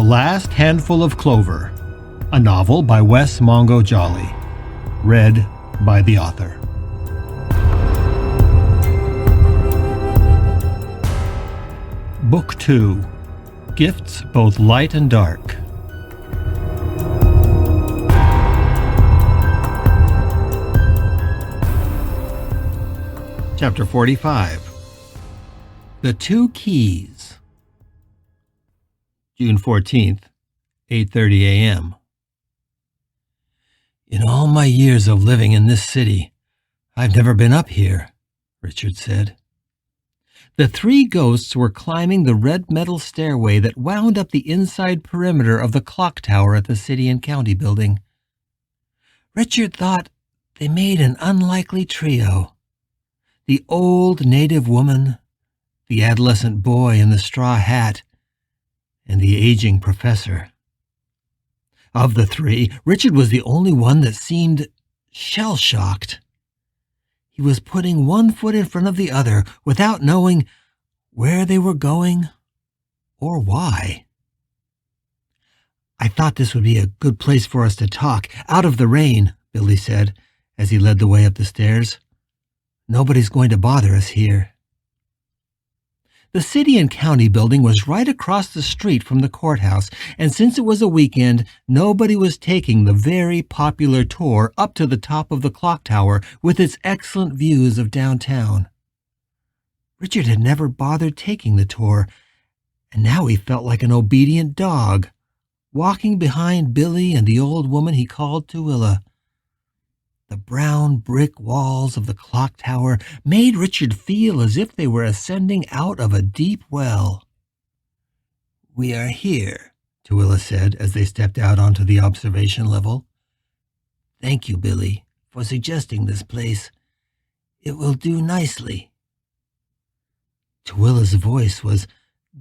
Last Handful of Clover, a novel by Wess Mongo Jolley, read by the author. Book 2, Gifts Both Light and Dark. Chapter 45, The Two Keys. June 14th, 8:30 a.m. In all my years of living in this city, I've never been up here, Richard said. The three ghosts were climbing the red metal stairway that wound up the inside perimeter of the clock tower at the City and County building. Richard thought they made an unlikely trio. The old native woman, the adolescent boy in the straw hat, and the aging professor. Of the three, Richard was the only one that seemed shell-shocked. He was putting one foot in front of the other without knowing where they were going or why. I thought this would be a good place for us to talk, out of the rain, Billy said as he led the way up the stairs. Nobody's going to bother us here. The City and County building was right across the street from the courthouse, and since it was a weekend, nobody was taking the very popular tour up to the top of the clock tower with its excellent views of downtown. Richard had never bothered taking the tour, and now he felt like an obedient dog, walking behind Billy and the old woman he called Tooele. The brown brick walls of the clock tower made Richard feel as if they were ascending out of a deep well. "We are here," Tooele said as they stepped out onto the observation level. "Thank you, Billy, for suggesting this place. It will do nicely." Tooele's voice was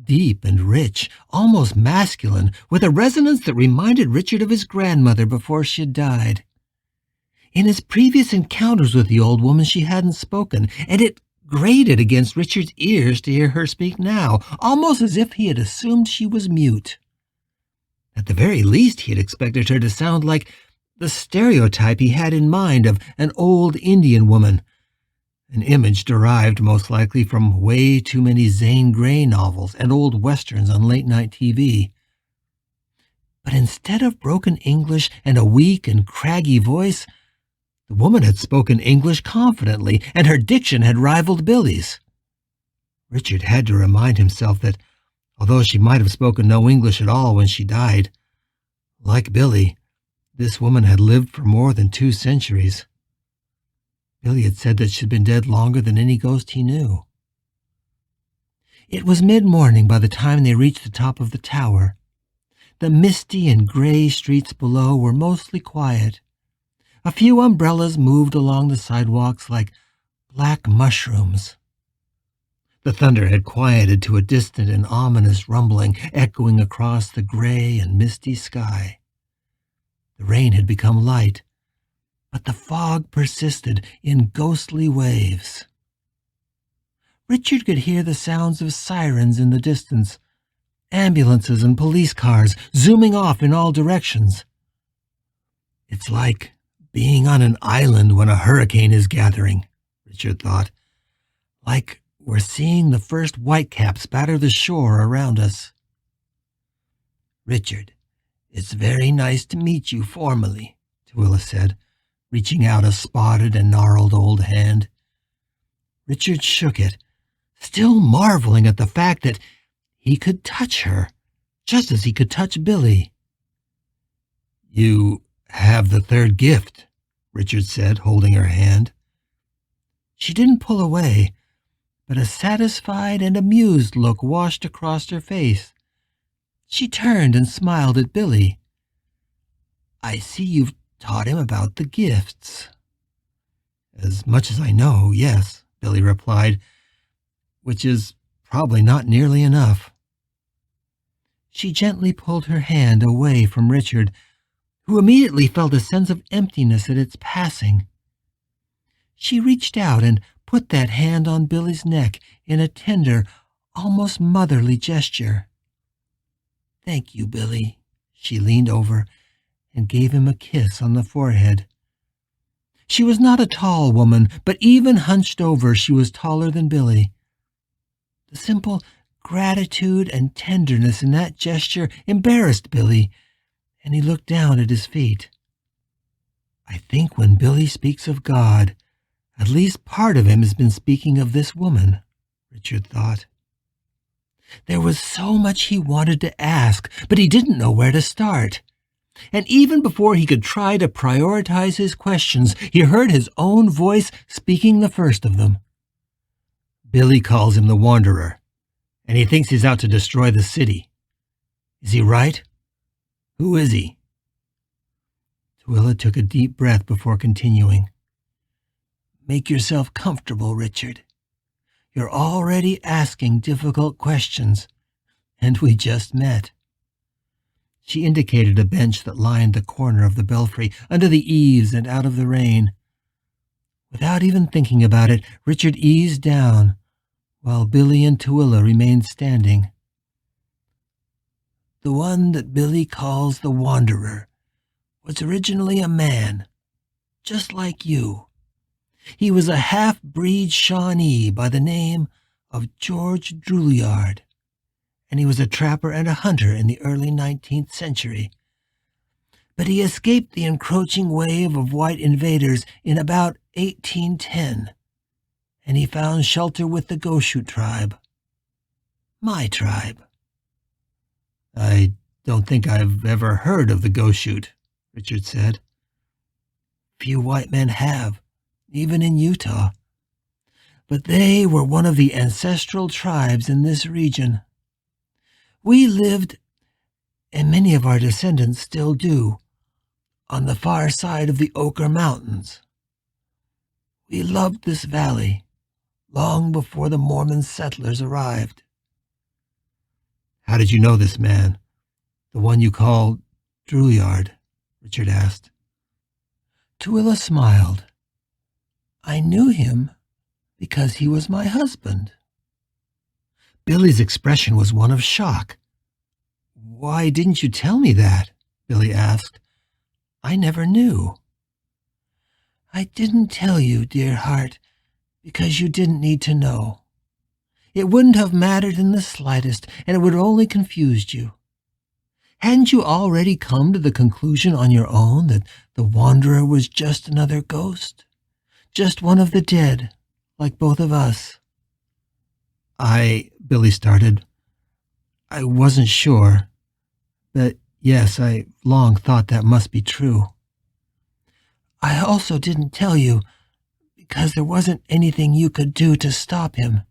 deep and rich, almost masculine, with a resonance that reminded Richard of his grandmother before she had died. In his previous encounters with the old woman, she hadn't spoken, and it grated against Richard's ears to hear her speak now, almost as if he had assumed she was mute. At the very least, he had expected her to sound like the stereotype he had in mind of an old Indian woman, an image derived most likely from way too many Zane Grey novels and old westerns on late-night TV. But instead of broken English and a weak and craggy voice, the woman had spoken English confidently, and her diction had rivaled Billy's. Richard had to remind himself that, although she might have spoken no English at all when she died, like Billy, this woman had lived for more than 2 centuries. Billy had said that she'd been dead longer than any ghost he knew. It was mid-morning by the time they reached the top of the tower. The misty and gray streets below were mostly quiet. A few umbrellas moved along the sidewalks like black mushrooms. The thunder had quieted to a distant and ominous rumbling echoing across the gray and misty sky. The rain had become light, but the fog persisted in ghostly waves. Richard could hear the sounds of sirens in the distance, ambulances and police cars zooming off in all directions. It's like being on an island when a hurricane is gathering, Richard thought. Like we're seeing the first whitecaps batter the shore around us. "Richard, it's very nice to meet you formally," Tooele said, reaching out a spotted and gnarled old hand. Richard shook it, still marveling at the fact that he could touch her, just as he could touch Billy. "You have the third gift," Richard said, holding her hand. She didn't pull away, but a satisfied and amused look washed across her face. She turned and smiled at Billy. "I see you've taught him about the gifts." "As much as I know, yes," Billy replied, "which is probably not nearly enough." She gently pulled her hand away from Richard, who immediately felt a sense of emptiness at its passing. She reached out and put that hand on Billy's neck in a tender, almost motherly gesture. Thank you, Billy. She leaned over and gave him a kiss on the forehead. She was not a tall woman, but even hunched over, she was taller than Billy. The simple gratitude and tenderness in that gesture embarrassed Billy, and he looked down at his feet. I think when Billy speaks of God, at least part of him has been speaking of this woman, Richard thought. There was so much he wanted to ask, but he didn't know where to start. And even before he could try to prioritize his questions, he heard his own voice speaking the first of them. Billy calls him the Wanderer, and he thinks he's out to destroy the city. Is he right? Who is he? Twila took a deep breath before continuing. Make yourself comfortable, Richard. You're already asking difficult questions, and we just met. She indicated a bench that lined the corner of the belfry, under the eaves and out of the rain. Without even thinking about it, Richard eased down, while Billy and Twila remained standing. The one that Billy calls the Wanderer was originally a man, just like you. He was a half-breed Shawnee by the name of George Drouillard, and he was a trapper and a hunter in the early 19th century. But he escaped the encroaching wave of white invaders in about 1810, and he found shelter with the Goshute tribe. My tribe. I don't think I've ever heard of the Goshute, Richard said. Few white men have, even in Utah. But they were one of the ancestral tribes in this region. We lived, and many of our descendants still do, on the far side of the Ochre Mountains. We loved this valley long before the Mormon settlers arrived. How did you know this man, the one you call Drouillard? Richard asked. Twila smiled. I knew him because he was my husband. Billy's expression was one of shock. Why didn't you tell me that? Billy asked. I never knew. I didn't tell you, dear heart, because you didn't need to know. It wouldn't have mattered in the slightest, and it would have only confused you. Hadn't you already come to the conclusion on your own that the Wanderer was just another ghost? Just one of the dead, like both of us? Billy started. I wasn't sure. But yes, I long thought that must be true. I also didn't tell you because there wasn't anything you could do to stop him,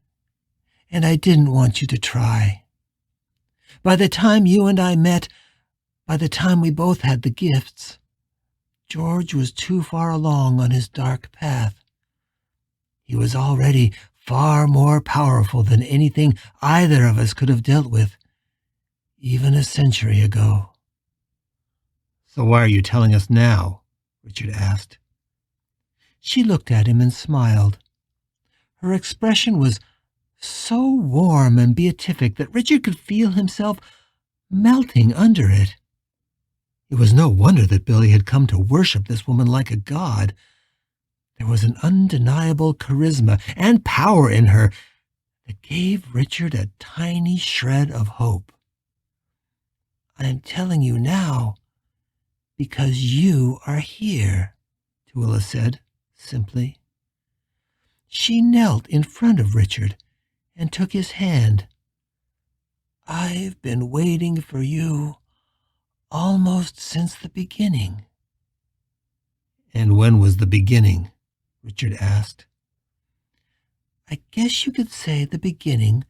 and I didn't want you to try. By the time you and I met, by the time we both had the gifts, George was too far along on his dark path. He was already far more powerful than anything either of us could have dealt with, even a century ago. So why are you telling us now? Richard asked. She looked at him and smiled. Her expression was so warm and beatific that Richard could feel himself melting under it. It was no wonder that Billy had come to worship this woman like a god. There was an undeniable charisma and power in her that gave Richard a tiny shred of hope. I am telling you now because you are here, Twila said simply. She knelt in front of Richard and took his hand. I've been waiting for you almost since the beginning. And when was the beginning? Richard asked. I guess you could say the beginning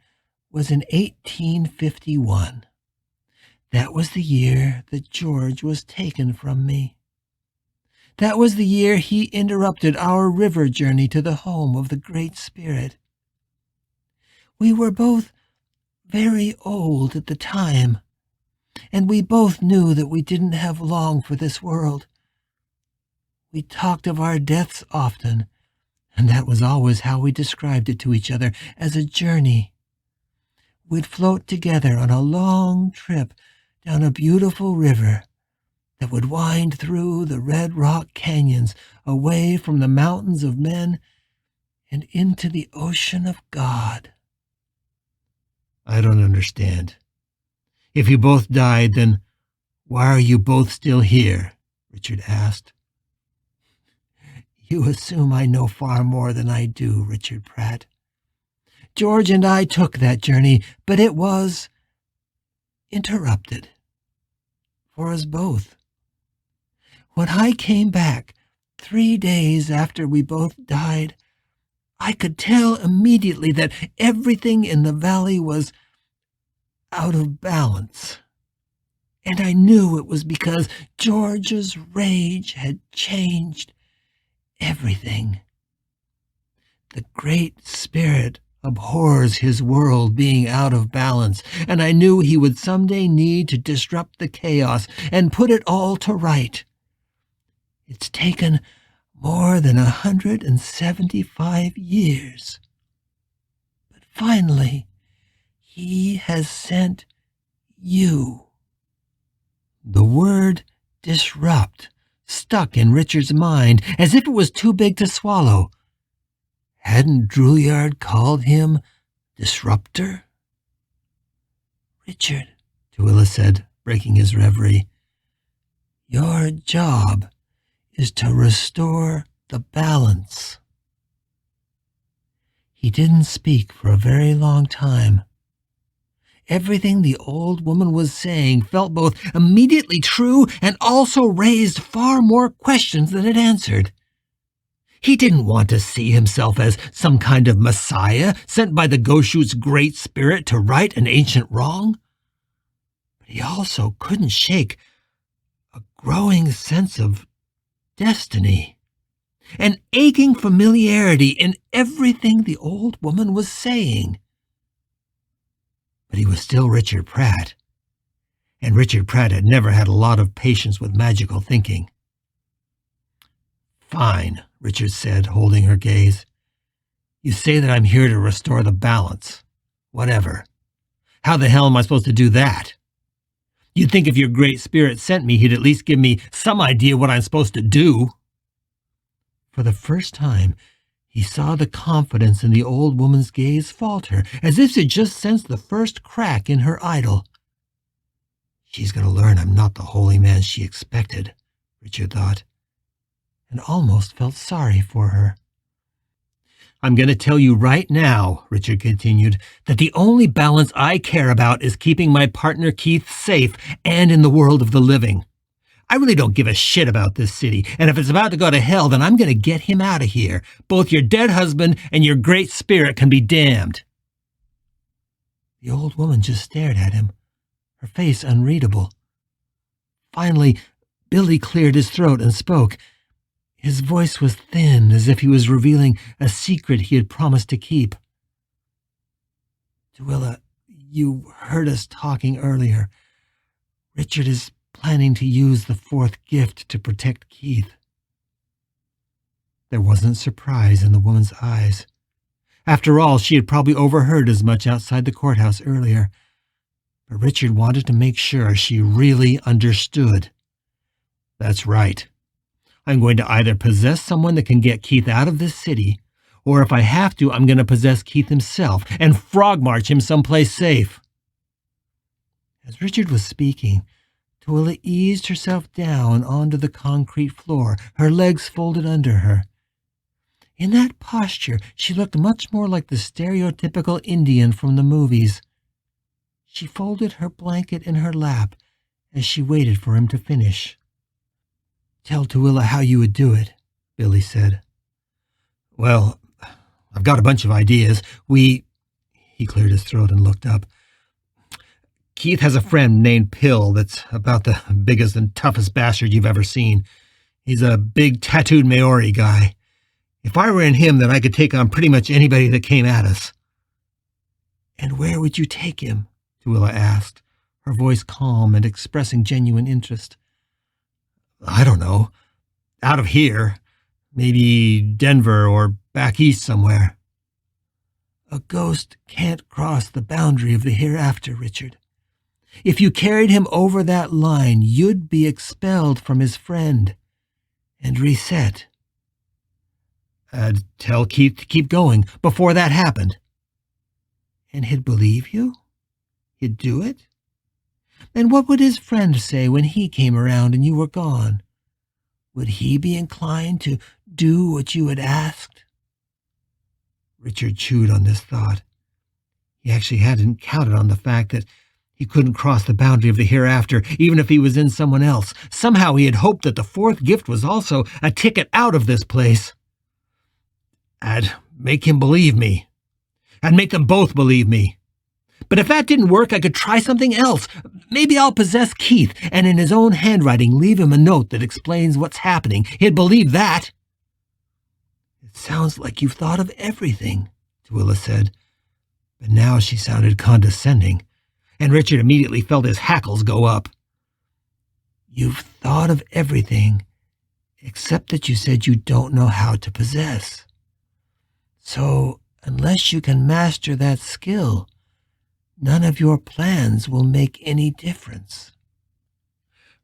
was in 1851. That was the year that George was taken from me. That was the year he interrupted our river journey to the home of the Great Spirit. We were both very old at the time, and we both knew that we didn't have long for this world. We talked of our deaths often, and that was always how we described it to each other, as a journey. We'd float together on a long trip down a beautiful river that would wind through the red rock canyons away from the mountains of men and into the ocean of God. I don't understand. If you both died, then why are you both still here? Richard asked. You assume I know far more than I do, Richard Pratt. George and I took that journey, but it was interrupted for us both. When I came back 3 days after we both died, I could tell immediately that everything in the valley was out of balance. And I knew it was because George's rage had changed everything. The Great Spirit abhors his world being out of balance, and I knew he would someday need to disrupt the chaos and put it all to right. It's taken more than 175 years. But finally, he has sent you. The word disrupt stuck in Richard's mind as if it was too big to swallow. Hadn't Drouillard called him disruptor? Richard, Tooele said, breaking his reverie, your job is to restore the balance. He didn't speak for a very long time. Everything the old woman was saying felt both immediately true and also raised far more questions than it answered. He didn't want to see himself as some kind of messiah sent by the Goshu's great spirit to right an ancient wrong. But he also couldn't shake a growing sense of destiny, an aching familiarity in everything the old woman was saying. But he was still Richard Pratt, and Richard Pratt had never had a lot of patience with magical thinking. Fine, Richard said, holding her gaze. You say that I'm here to restore the balance. Whatever. How the hell am I supposed to do that? You'd think if your great spirit sent me, he'd at least give me some idea what I'm supposed to do. For the first time, he saw the confidence in the old woman's gaze falter, as if she'd just sensed the first crack in her idol. She's going to learn I'm not the holy man she expected, Richard thought, and almost felt sorry for her. I'm going to tell you right now, Richard continued, that the only balance I care about is keeping my partner Keith safe and in the world of the living. I really don't give a shit about this city, and if it's about to go to hell, then I'm going to get him out of here. Both your dead husband and your great spirit can be damned. The old woman just stared at him, her face unreadable. Finally, Billy cleared his throat and spoke. His voice was thin, as if he was revealing a secret he had promised to keep. Tooele, you heard us talking earlier. Richard is planning to use the fourth gift to protect Keith. There wasn't surprise in the woman's eyes. After all, she had probably overheard as much outside the courthouse earlier. But Richard wanted to make sure she really understood. That's right. I'm going to either possess someone that can get Keith out of this city, or if I have to, I'm going to possess Keith himself and frog march him someplace safe. As Richard was speaking, Tooele eased herself down onto the concrete floor, her legs folded under her. In that posture, she looked much more like the stereotypical Indian from the movies. She folded her blanket in her lap as she waited for him to finish. Tell Tooele how you would do it, Billy said. Well, I've got a bunch of ideas. He cleared his throat and looked up. Keith has a friend named Pill that's about the biggest and toughest bastard you've ever seen. He's a big tattooed Maori guy. If I were in him, then I could take on pretty much anybody that came at us. And where would you take him? Tooele asked, her voice calm and expressing genuine interest. I don't know. Out of here. Maybe Denver or back east somewhere. A ghost can't cross the boundary of the hereafter, Richard. If you carried him over that line, you'd be expelled from his friend and reset. I'd tell Keith to keep going before that happened. And he'd believe you? He'd do it? And what would his friend say when he came around and you were gone? Would he be inclined to do what you had asked? Richard chewed on this thought. He actually hadn't counted on the fact that he couldn't cross the boundary of the hereafter, even if he was in someone else. Somehow he had hoped that the fourth gift was also a ticket out of this place. I'd make him believe me. I'd make them both believe me. But if that didn't work, I could try something else. Maybe I'll possess Keith and in his own handwriting leave him a note that explains what's happening. He'd believe that. It sounds like you've thought of everything, Tooele said. But now she sounded condescending, and Richard immediately felt his hackles go up. You've thought of everything, except that you said you don't know how to possess. So, unless you can master that skill, none of your plans will make any difference.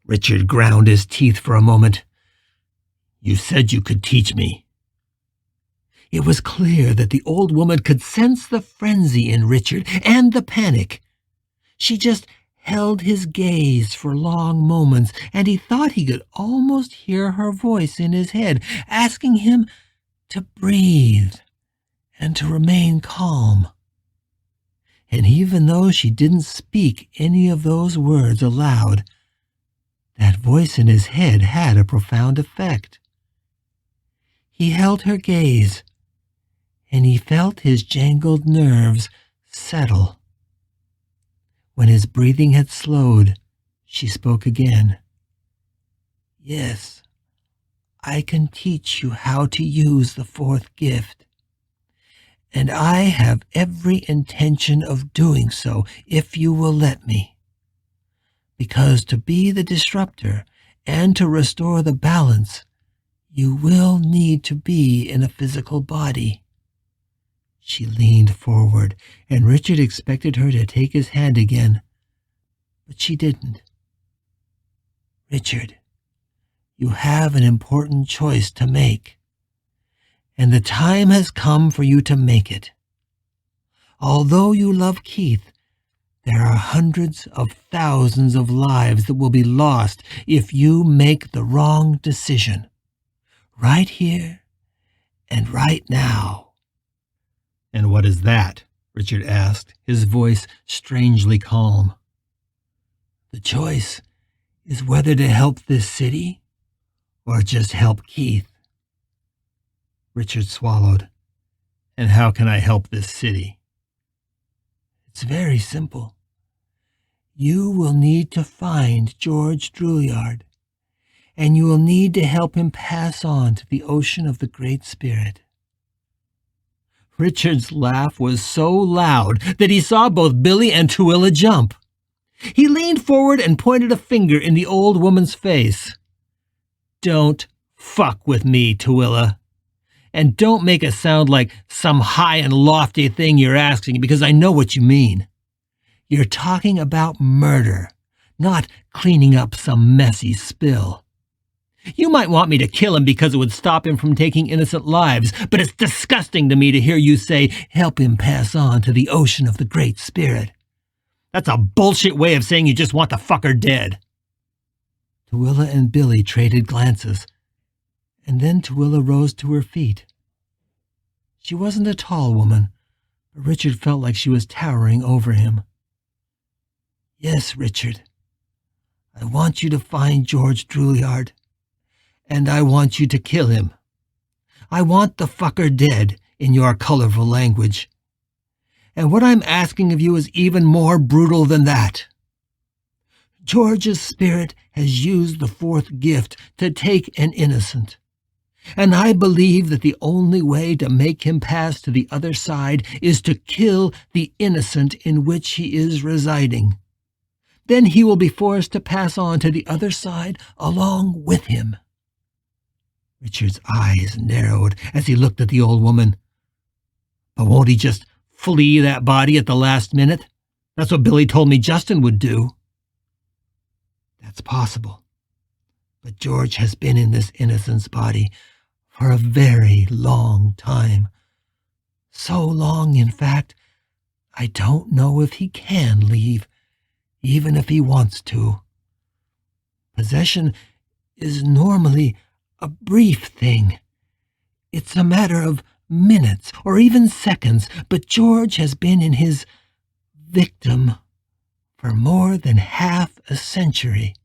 Richard ground his teeth for a moment. You said you could teach me. It was clear that the old woman could sense the frenzy in Richard and the panic. She just held his gaze for long moments, and he thought he could almost hear her voice in his head, asking him to breathe and to remain calm. And even though she didn't speak any of those words aloud, that voice in his head had a profound effect. He held her gaze, and he felt his jangled nerves settle. When his breathing had slowed, she spoke again. Yes, I can teach you how to use the fourth gift. And I have every intention of doing so if you will let me. Because to be the disruptor and to restore the balance, you will need to be in a physical body. She leaned forward, and Richard expected her to take his hand again, but she didn't. Richard, you have an important choice to make, and the time has come for you to make it. Although you love Keith, there are hundreds of thousands of lives that will be lost if you make the wrong decision. Right here and right now. And what is that? Richard asked, his voice strangely calm. The choice is whether to help this city or just help Keith. Richard swallowed. And how can I help this city? It's very simple. You will need to find George Drouillard, and you will need to help him pass on to the ocean of the Great Spirit. Richard's laugh was so loud that he saw both Billy and Tooele jump. He leaned forward and pointed a finger in the old woman's face. Don't fuck with me, Tooele. And don't make it sound like some high and lofty thing you're asking, because I know what you mean. You're talking about murder, not cleaning up some messy spill. You might want me to kill him because it would stop him from taking innocent lives, but it's disgusting to me to hear you say, help him pass on to the ocean of the Great Spirit. That's a bullshit way of saying you just want the fucker dead. Tooele and Billy traded glances, and then Tooele rose to her feet. She wasn't a tall woman, but Richard felt like she was towering over him. Yes, Richard, I want you to find George Drouillard, and I want you to kill him. I want the fucker dead, in your colorful language. And what I'm asking of you is even more brutal than that. George's spirit has used the fourth gift to take an innocent, and I believe that the only way to make him pass to the other side is to kill the innocent in which he is residing. Then he will be forced to pass on to the other side along with him. Richard's eyes narrowed as he looked at the old woman. But won't he just flee that body at the last minute? That's what Billy told me Justin would do. That's possible. But George has been in this innocent's body for a very long time. So long, in fact, I don't know if he can leave, even if he wants to. Possession is normally a brief thing. It's a matter of minutes or even seconds, but George has been in his victim for more than half a century.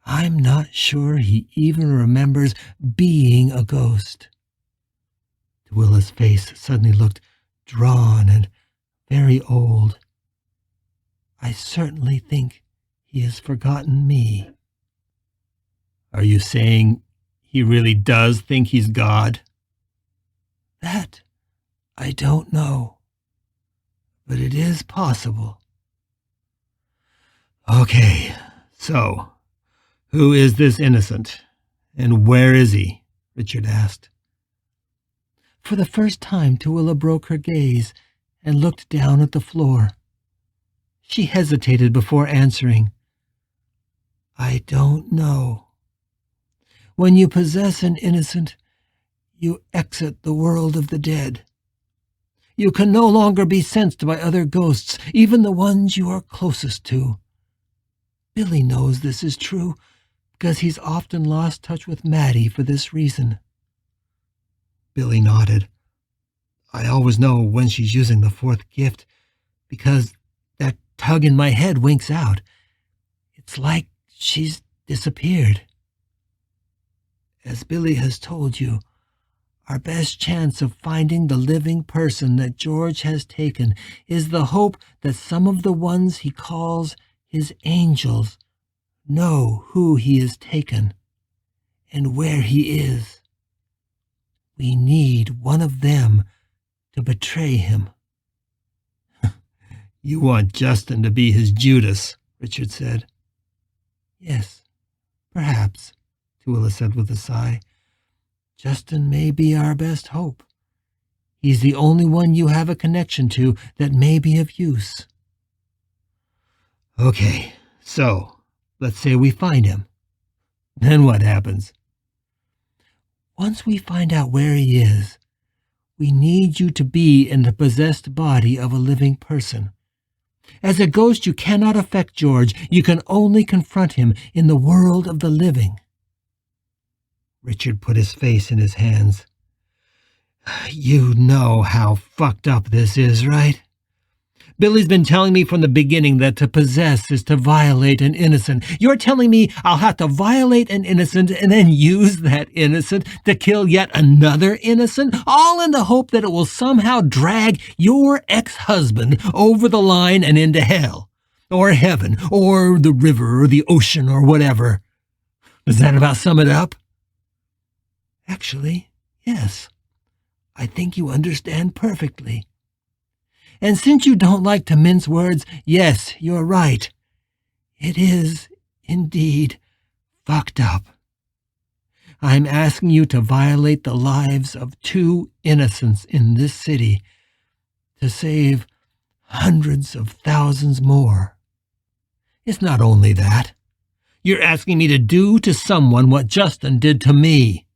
I'm not sure he even remembers being a ghost. Twilla's face suddenly looked drawn and very old. I certainly think he has forgotten me. Are you saying he really does think he's God? That I don't know, but it is possible. Okay, so who is this innocent, and where is he? Richard asked. For the first time, Twilla broke her gaze and looked down at the floor. She hesitated before answering. I don't know. When you possess an innocent, you exit the world of the dead. You can no longer be sensed by other ghosts, even the ones you are closest to. Billy knows this is true, because he's often lost touch with Maddie for this reason. Billy nodded. I always know when she's using the fourth gift, because that tug in my head winks out. It's like she's disappeared. As Billy has told you, our best chance of finding the living person that George has taken is the hope that some of the ones he calls his angels know who he has taken and where he is. We need one of them to betray him. You want Justin to be his Judas, Richard said. Yes, perhaps, Twilla said with a sigh. Justin may be our best hope. He's the only one you have a connection to that may be of use. Okay, so let's say we find him. Then what happens? Once we find out where he is, we need you to be in the possessed body of a living person. As a ghost, you cannot affect George. You can only confront him in the world of the living. Richard put his face in his hands. You know how fucked up this is, right? Billy's been telling me from the beginning that to possess is to violate an innocent. You're telling me I'll have to violate an innocent and then use that innocent to kill yet another innocent, all in the hope that it will somehow drag your ex-husband over the line and into hell, or heaven, or the river, or the ocean, or whatever. Does that about sum it up? Actually, yes. I think you understand perfectly. And since you don't like to mince words, yes, you're right. It is, indeed, fucked up. I'm asking you to violate the lives of 2 innocents in this city to save hundreds of thousands more. It's not only that. You're asking me to do to someone what Justin did to me.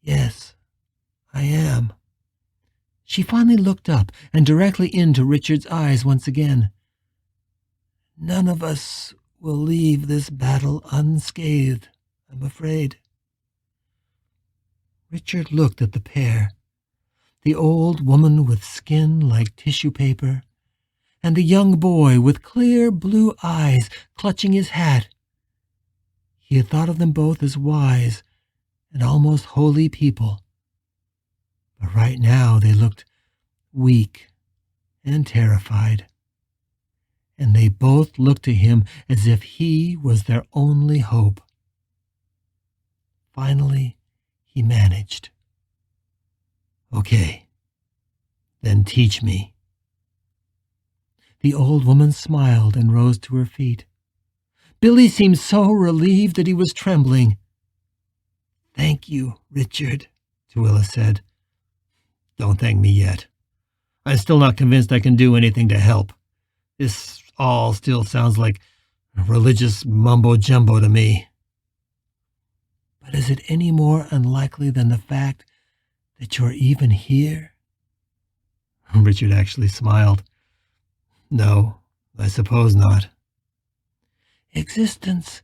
Yes, I am. She finally looked up and directly into Richard's eyes once again. None of us will leave this battle unscathed, I'm afraid. Richard looked at the pair, the old woman with skin like tissue paper, and the young boy with clear blue eyes clutching his hat. He had thought of them both as wise and almost holy people. But right now they looked weak and terrified, and they both looked to him as if he was their only hope. Finally, he managed. Okay, then teach me. The old woman smiled and rose to her feet. Billy seemed so relieved that he was trembling. Thank you, Richard, Twilla said. Don't thank me yet. I'm still not convinced I can do anything to help. This all still sounds like Religious mumbo-jumbo to me. But is it any more unlikely than the fact that you're even here? Richard actually smiled. No, I suppose not. Existence,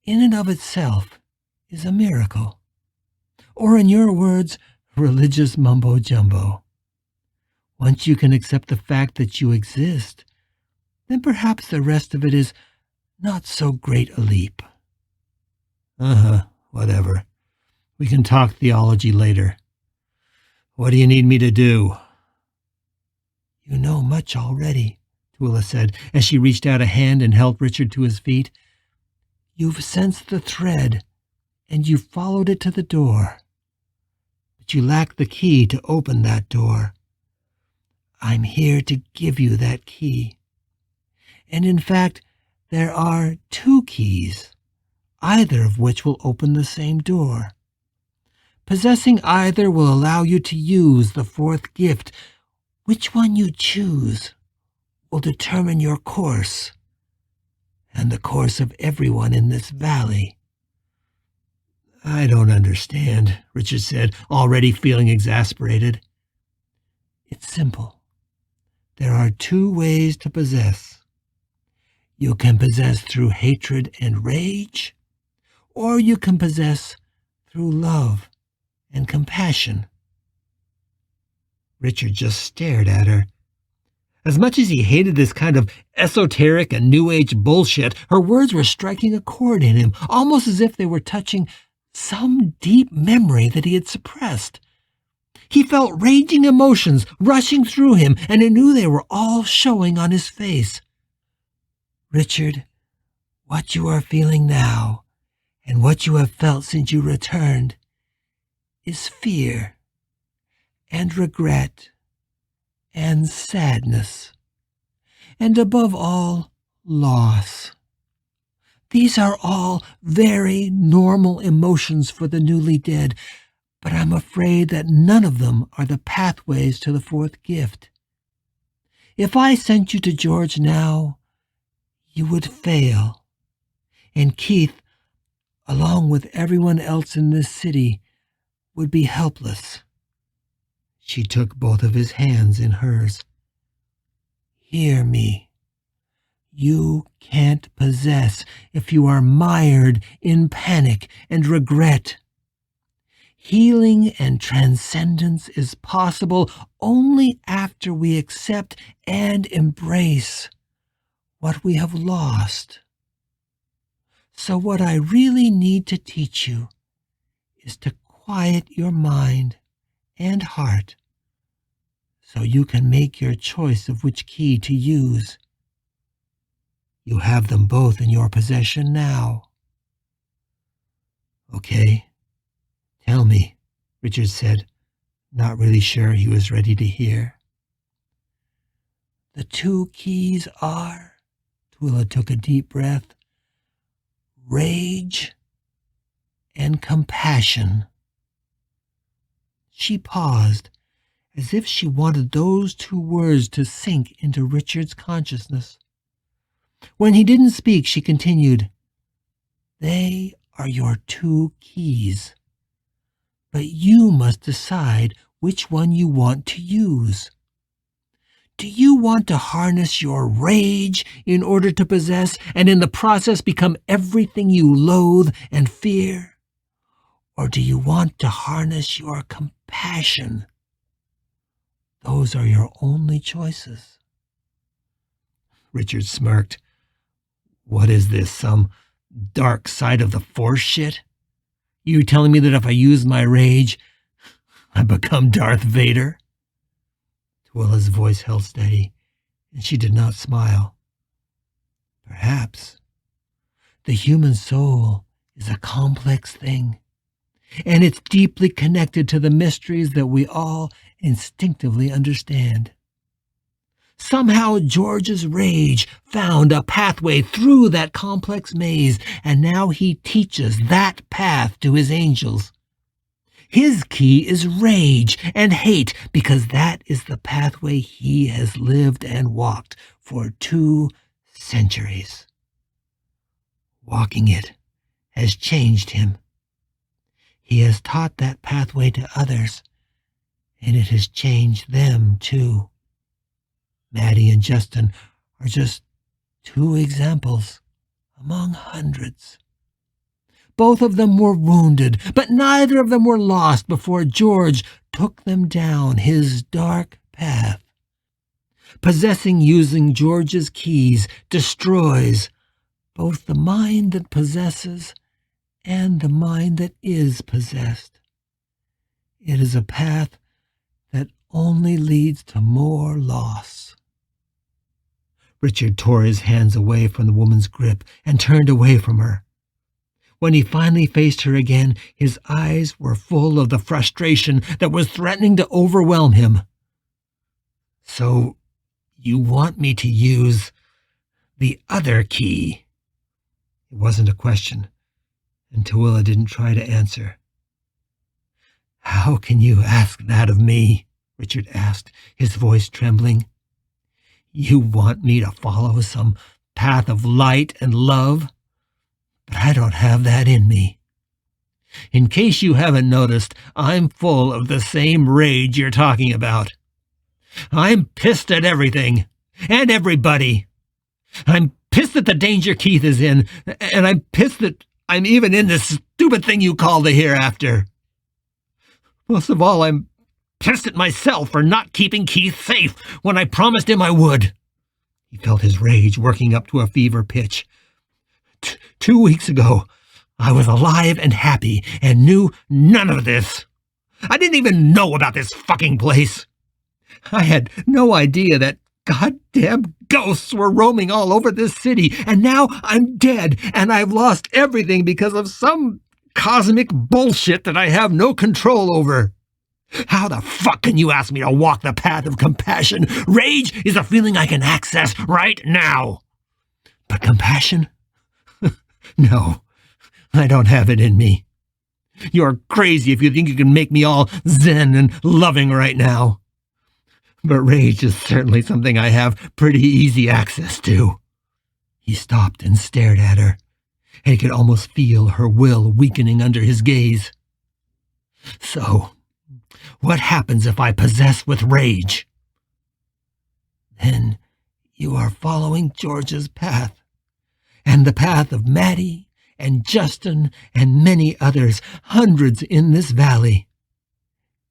in and of itself, is a miracle. Or in your words, religious mumbo-jumbo. Once you can accept the fact that you exist, then perhaps the rest of it is not so great a leap. Whatever. We can talk theology later. What do you need me to do? You know much already, Twila said, as she reached out a hand and helped Richard to his feet. You've sensed the thread, and you've followed it to the door. But you lack the key to open that door. I'm here to give you that key. And in fact, there are 2 keys, either of which will open the same door. Possessing either will allow you to use the 4th gift. Which one you choose will determine your course, and the course of everyone in this valley. I don't understand, Richard said, already feeling exasperated. It's simple. There are 2 ways to possess. You can possess through hatred and rage, or you can possess through love and compassion. Richard just stared at her. As much as he hated this kind of esoteric and New Age bullshit, her words were striking a chord in him, almost as if they were touching some deep memory that he had suppressed. He felt raging emotions rushing through him, and he knew they were all showing on his face. Richard, what you are feeling now, and what you have felt since you returned, is fear and regret and sadness, and above all, loss. These are all very normal emotions for the newly dead, but I'm afraid that none of them are the pathways to the 4th gift. If I sent you to George now, you would fail, and Keith, along with everyone else in this city, would be helpless. She took both of his hands in hers. Hear me. You can't possess if you are mired in panic and regret. Healing and transcendence is possible only after we accept and embrace what we have lost. So what I really need to teach you is to quiet your mind and heart so you can make your choice of which key to use. You have them both in your possession now. Okay, tell me, Richard said, not really sure he was ready to hear. The 2 keys are, Twila took a deep breath, rage and compassion. She paused, as if she wanted those 2 words to sink into Richard's consciousness. When he didn't speak, she continued, They are your 2 keys, but you must decide which one you want to use. Do you want to harness your rage in order to possess and in the process become everything you loathe and fear? Or do you want to harness your compassion? Those are your only choices. Richard smirked. What is this, some dark side of the Force shit? You telling me that if I use my rage, I become Darth Vader? Twila's voice held steady, and she did not smile. Perhaps. The human soul is a complex thing, and it's deeply connected to the mysteries that we all instinctively understand. Somehow George's rage found a pathway through that complex maze, and now he teaches that path to his angels. His key is rage and hate, because that is the pathway he has lived and walked for 2 centuries. Walking it has changed him. He has taught that pathway to others, and it has changed them too. Maddie and Justin are just 2 examples among hundreds. Both of them were wounded, but neither of them were lost before George took them down his dark path. Possessing using George's keys destroys both the mind that possesses and the mind that is possessed. It is a path that only leads to more loss. Richard tore his hands away from the woman's grip and turned away from her. When he finally faced her again, his eyes were full of the frustration that was threatening to overwhelm him. "So, you want me to use the other key?" It wasn't a question, and Tooele didn't try to answer. "How can you ask that of me?" Richard asked, his voice trembling. "You want me to follow some path of light and love? But I don't have that in me. In case you haven't noticed, I'm full of the same rage you're talking about. I'm pissed at everything and everybody. I'm pissed at the danger Keith is in, and I'm pissed that I'm even in this stupid thing you call the hereafter. Most of all, I'm pissed at myself for not keeping Keith safe when I promised him I would." He felt his rage working up to a fever pitch. 2 weeks ago, I was alive and happy and knew none of this. I didn't even know about this fucking place. I had no idea that goddamn ghosts were roaming all over this city, and now I'm dead, and I've lost everything because of some cosmic bullshit that I have no control over. How the fuck can you ask me to walk the path of compassion? Rage is a feeling I can access right now. But compassion? No, I don't have it in me. You're crazy if you think you can make me all zen and loving right now. But rage is certainly something I have pretty easy access to." He stopped and stared at her, and he could almost feel her will weakening under his gaze. "So, what happens if I possess with rage?" "Then you are following George's path, and the path of Maddie and Justin and many others, hundreds in this valley.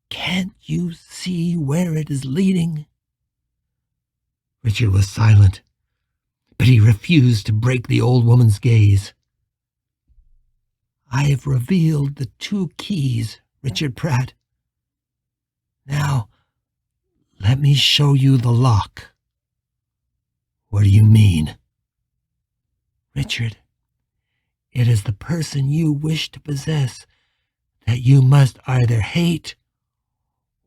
Can't you see where it is leading?" Richard was silent, but he refused to break the old woman's gaze. "I have revealed the 2 keys, Richard Pratt. Now, let me show you the lock." "What do you mean?" "Richard, it is the person you wish to possess that you must either hate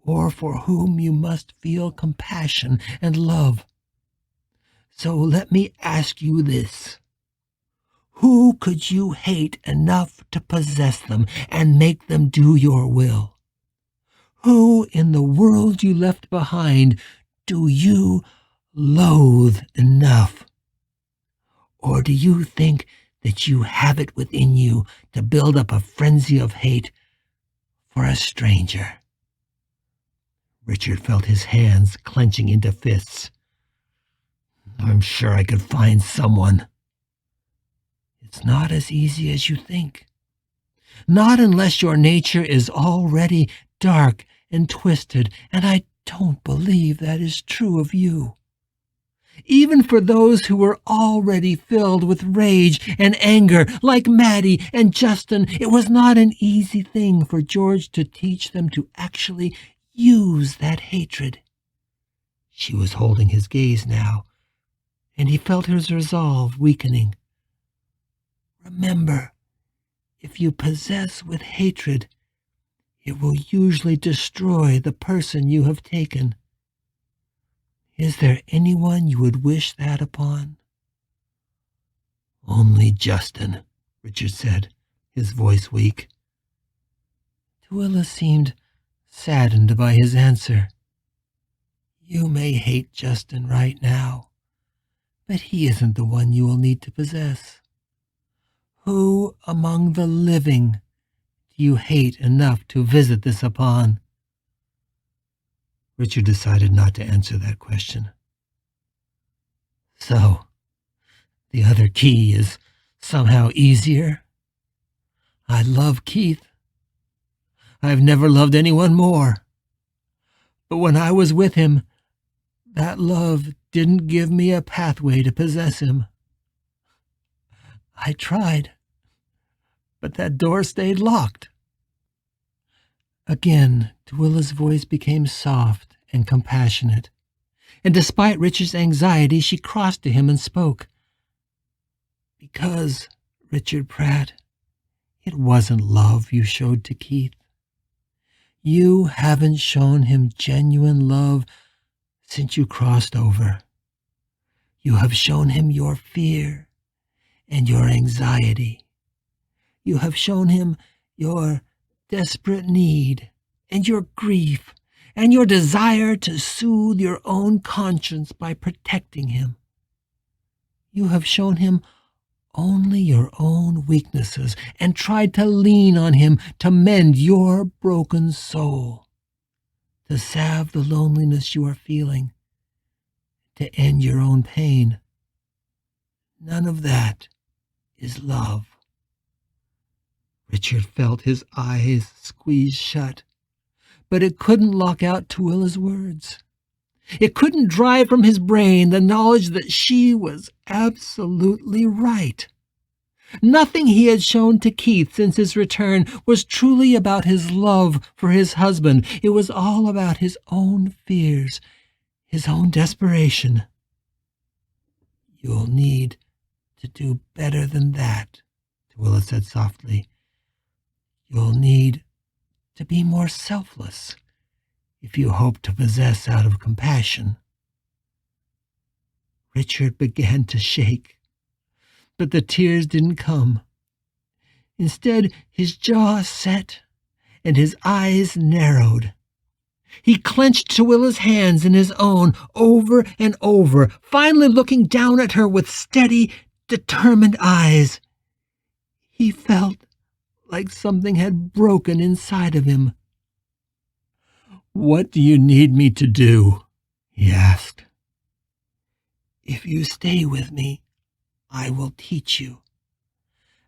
or for whom you must feel compassion and love. So let me ask you this. Who could you hate enough to possess them and make them do your will? Who in the world you left behind do you loathe enough? Or do you think that you have it within you to build up a frenzy of hate for a stranger?" Richard felt his hands clenching into fists. "I'm sure I could find someone." "It's not as easy as you think. Not unless your nature is already dark and twisted, and I don't believe that is true of you. Even for those who were already filled with rage and anger, like Maddie and Justin, it was not an easy thing for George to teach them to actually use that hatred." She was holding his gaze now, and he felt his resolve weakening. "Remember, if you possess with hatred, it will usually destroy the person you have taken. Is there anyone you would wish that upon?" "Only Justin," Richard said, his voice weak. Tooele seemed saddened by his answer. "You may hate Justin right now, but he isn't the one you will need to possess. Who among the living do you hate enough to visit this upon? Richard decided not to answer that question. So, the other key is somehow easier? I love Keith. I've never loved anyone more. But when I was with him, that love didn't give me a pathway to possess him. I tried, but that door stayed locked. Again, Twilla's voice became soft and compassionate, and despite Richard's anxiety, she crossed to him and spoke. Because, Richard Pratt, it wasn't love you showed to Keith. You haven't shown him genuine love since you crossed over. You have shown him your fear and your anxiety. You have shown him your desperate need and your grief and your desire to soothe your own conscience by protecting him. You have shown him only your own weaknesses and tried to lean on him to mend your broken soul, to salve the loneliness you are feeling, to end your own pain. None of that is love. Richard felt his eyes squeeze shut, but it couldn't lock out Twilla's words. It couldn't drive from his brain the knowledge that she was absolutely right. Nothing he had shown to Keith since his return was truly about his love for his husband. It was all about his own fears, his own desperation. You'll need to do better than that, Twilla said softly. You'll need to be more selfless if you hope to possess out of compassion. Richard began to shake, but the tears didn't come. Instead, his jaw set and his eyes narrowed. He clenched Twilla's hands in his own over and over, finally looking down at her with steady, determined eyes. He felt like something had broken inside of him. What do you need me to do? He asked. If you stay with me, I will teach you,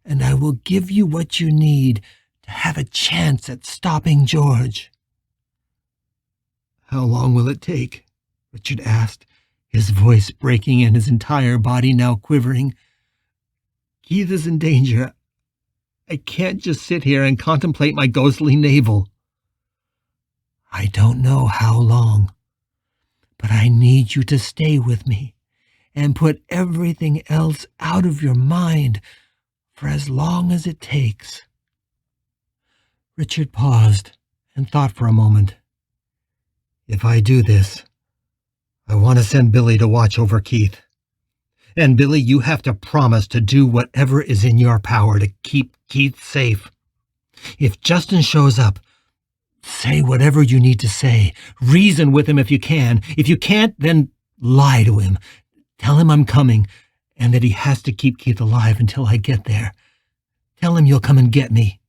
and I will give you what you need to have a chance at stopping George. How long will it take? Richard asked, his voice breaking and his entire body now quivering. Keith is in danger. I can't just sit here and contemplate my ghostly navel. I don't know how long, but I need you to stay with me and put everything else out of your mind for as long as it takes. Richard paused and thought for a moment. If I do this, I want to send Billy to watch over Keith. And Billy, you have to promise to do whatever is in your power to keep Keith safe. If Justin shows up, say whatever you need to say. Reason with him if you can. If you can't, then lie to him. Tell him I'm coming and that he has to keep Keith alive until I get there. Tell him you'll come and get me.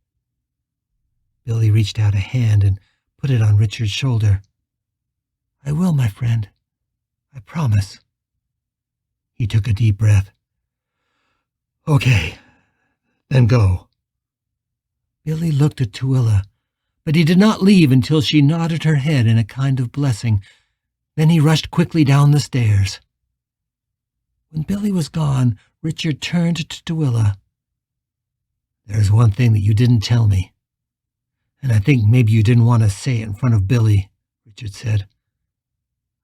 Billy reached out a hand and put it on Richard's shoulder. I will, my friend. I promise. He took a deep breath. Okay, then go. Billy looked at Twiilla, but he did not leave until she nodded her head in a kind of blessing. Then he rushed quickly down the stairs. When Billy was gone, Richard turned to Twiilla. There's one thing that you didn't tell me, and I think maybe you didn't want to say it in front of Billy, Richard said.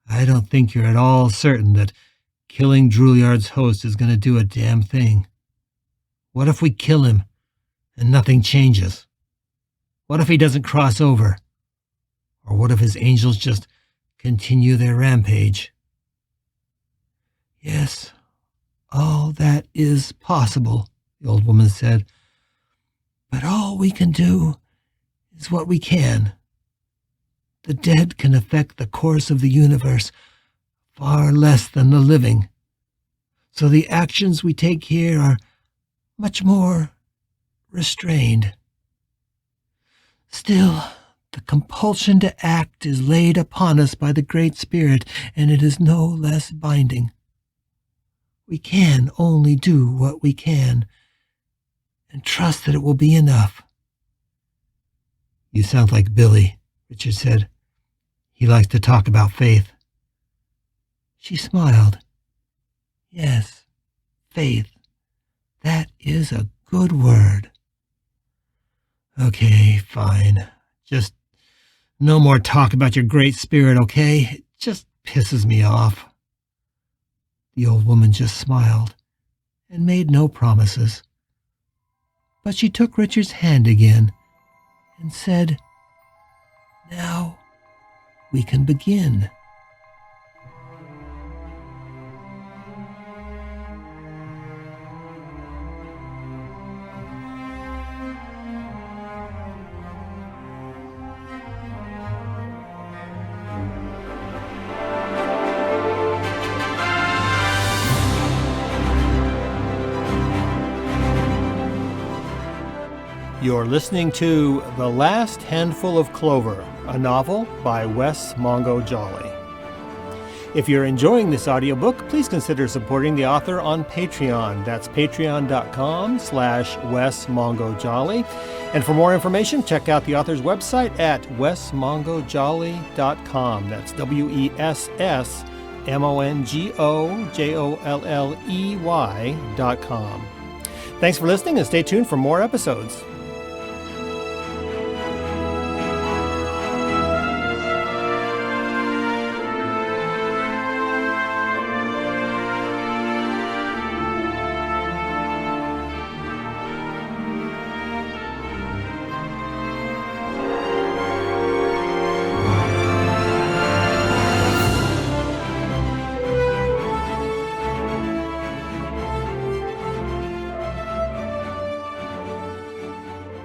I don't think you're at all certain that killing Drouillard's host is going to do a damn thing. What if we kill him and nothing changes? What if he doesn't cross over? Or what if his angels just continue their rampage? Yes, all that is possible, the old woman said. But all we can do is what we can. The dead can affect the course of the universe far less than the living. So the actions we take here are much more restrained. Still, the compulsion to act is laid upon us by the Great Spirit, and it is no less binding. We can only do what we can, and trust that it will be enough. You sound like Billy, Richard said. He likes to talk about faith. She smiled. Yes, faith. That is a good word. Okay, fine. Just no more talk about your Great Spirit, okay? It just pisses me off. The old woman just smiled and made no promises. But she took Richard's hand again and said, Now we can begin. You're listening to The Last Handful of Clover, a novel by Wess Mongo Jolley. If you're enjoying this audiobook, please consider supporting the author on Patreon. That's patreon.com/Wess Mongo Jolley. And for more information, check out the author's website at wessmongojolley.com. That's WESSMONGOJOLLEY.com. Thanks for listening and stay tuned for more episodes.